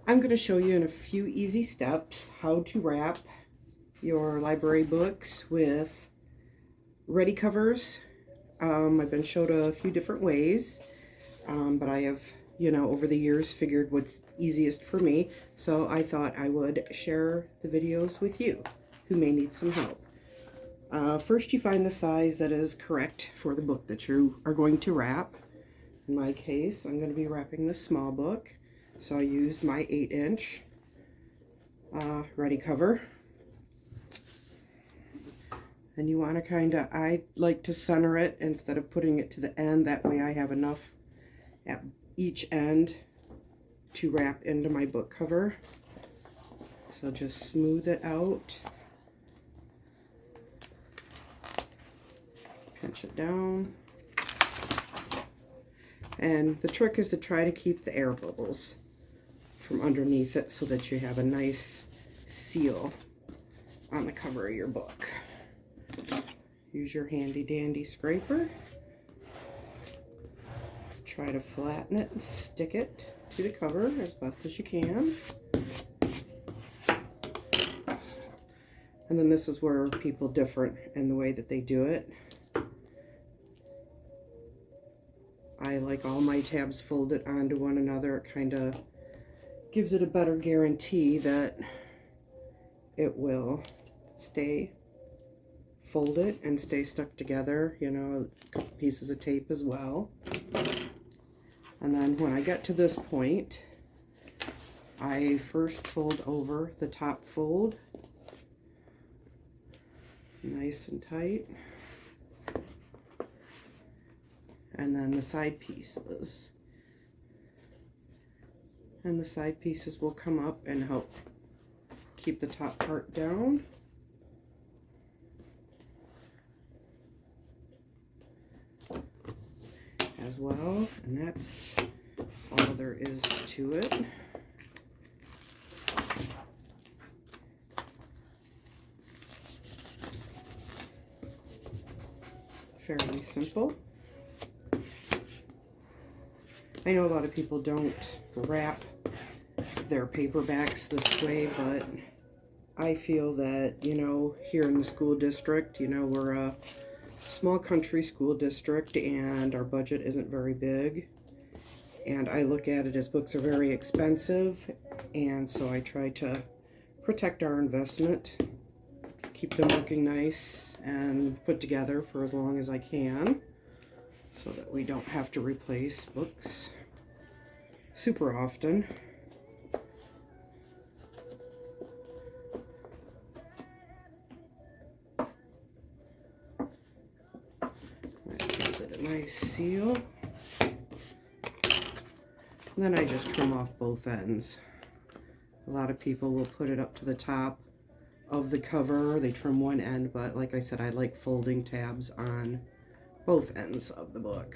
I'm going to show you in a few easy steps how to wrap your library books with Reddi-Covers. I've been showed a few different ways, but I have, over the years figured what's easiest for me. So I thought I would share the videos with you who may need some help. First, you find the size that is correct for the book that you are going to wrap. In my case, I'm going to be wrapping the small book, so I used my 8-inch Reddi-Cover. And you want to I like to center it instead of putting it to the end. That way I have enough at each end to wrap into my book cover. So just smooth it out. Pinch it down. And the trick is to try to keep the air bubbles from underneath it so that you have a nice seal on the cover of your book. Use your handy dandy scraper. Try to flatten it and stick it to the cover as best as you can. And then this is where people differ in the way that they do it. I like all my tabs folded onto one another. It kind of gives it a better guarantee that it will stay folded and stay stuck together, a couple pieces of tape as well. And then when I get to this point, I first fold over the top fold, nice and tight, and then the side pieces. And the side pieces will come up and help keep the top part down. As well, and that's all there is to it. Fairly simple. I know a lot of people don't wrap their paperbacks this way, but I feel that, here in the school district, we're a small country school district and our budget isn't very big. And I look at it as books are very expensive, and so I try to protect our investment, keep them looking nice and put together for as long as I can, so that we don't have to replace books super often. That gives it a nice seal. And then I just trim off both ends. A lot of people will put it up to the top of the cover. They trim one end, but like I said, I like folding tabs on both ends of the book.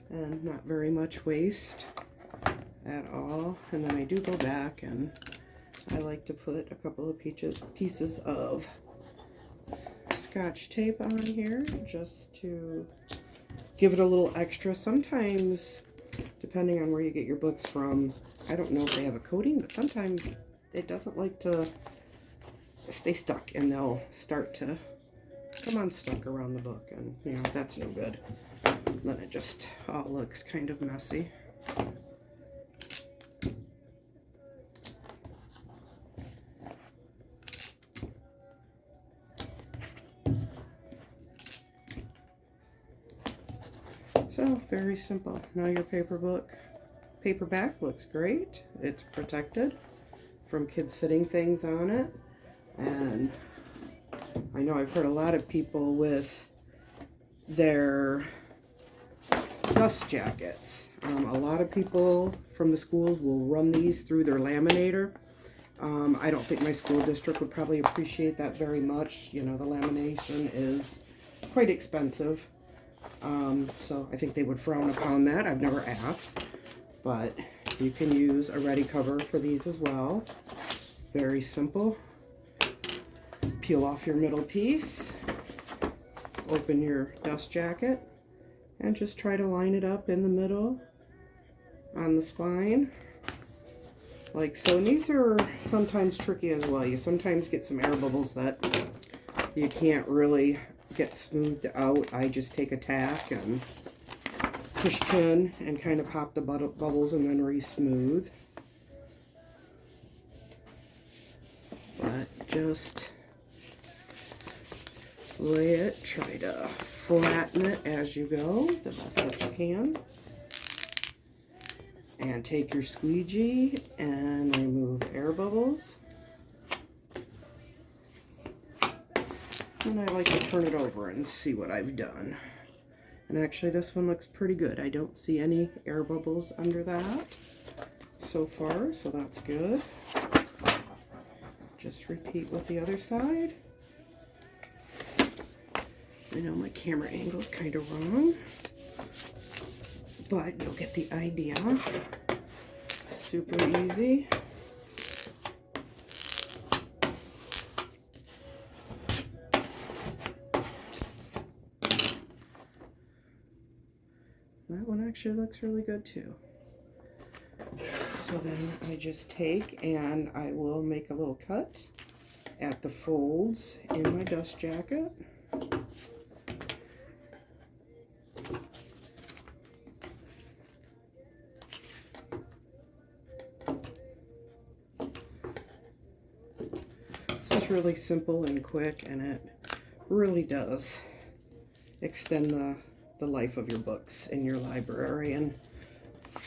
And not very much waste at all. And then I do go back and I like to put a couple of pieces of Scotch tape on here just to give it a little extra. Sometimes, depending on where you get your books from, I don't know if they have a coating, but sometimes it doesn't like to stay stuck and they'll start to come unstuck around the book, and that's no good. Then it just all looks kind of messy. So, very simple. Now your paperback looks great. It's protected from kids sitting things on it. And I know I've heard a lot of people with their dust jackets. A lot of people from the schools will run these through their laminator. I don't think my school district would probably appreciate that very much. The lamination is quite expensive. So I think they would frown upon that. I've never asked, but you can use a Reddi-Cover for these as well. Very simple. Peel off your middle piece, open your dust jacket, and just try to line it up in the middle on the spine. Like so, and these are sometimes tricky as well. You sometimes get some air bubbles that you can't really get smoothed out. I just take a tack and push pin and kind of pop the bubbles and then re-smooth. But just lay it, try to flatten it as you go, the best that you can. And take your squeegee and remove air bubbles. And I like to turn it over and see what I've done. And actually this one looks pretty good. I don't see any air bubbles under that so far, so that's good. Just repeat with the other side. I know my camera angle's kind of wrong, but you'll get the idea. Super easy. That one actually looks really good too. So then I just take and I will make a little cut at the folds in my dust jacket. This is really simple and quick, and it really does extend the life of your books in your library, and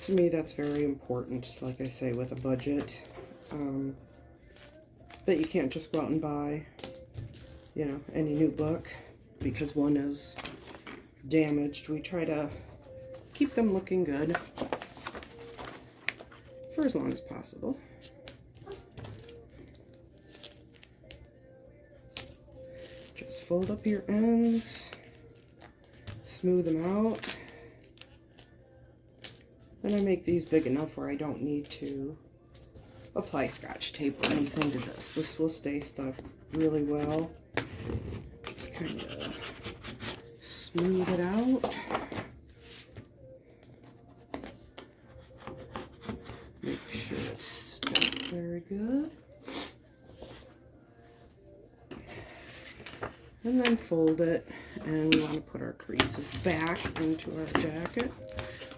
to me that's very important. Like I say, with a budget, that you can't just go out and buy, you know, any new book because one is damaged. We try to keep them looking good for as long as possible. Just fold up your ends, smooth them out. And I make these big enough where I don't need to apply Scotch tape or anything to this. This will stay stuck really well. Just kind of smooth it out. Make sure it's stuck very good. And then fold it, and we want to put our creases back into our jacket.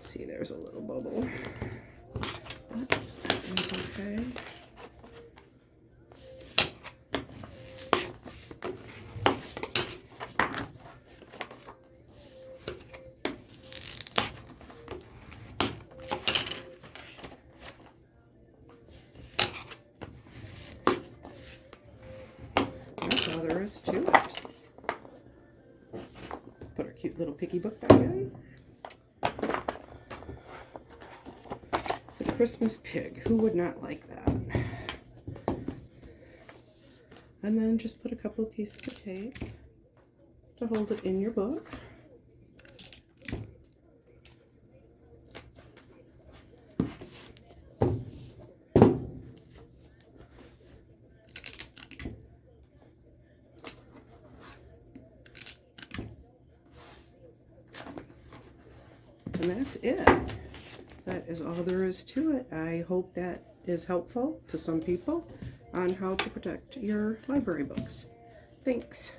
See, there's a little bubble. That one's okay. That's all there is to it. Put our cute little picky book back in. The Christmas pig. Who would not like that? And then just put a couple of pieces of tape to hold it in your book. And that's it. That is all there is to it. I hope that is helpful to some people on how to protect your library books. Thanks.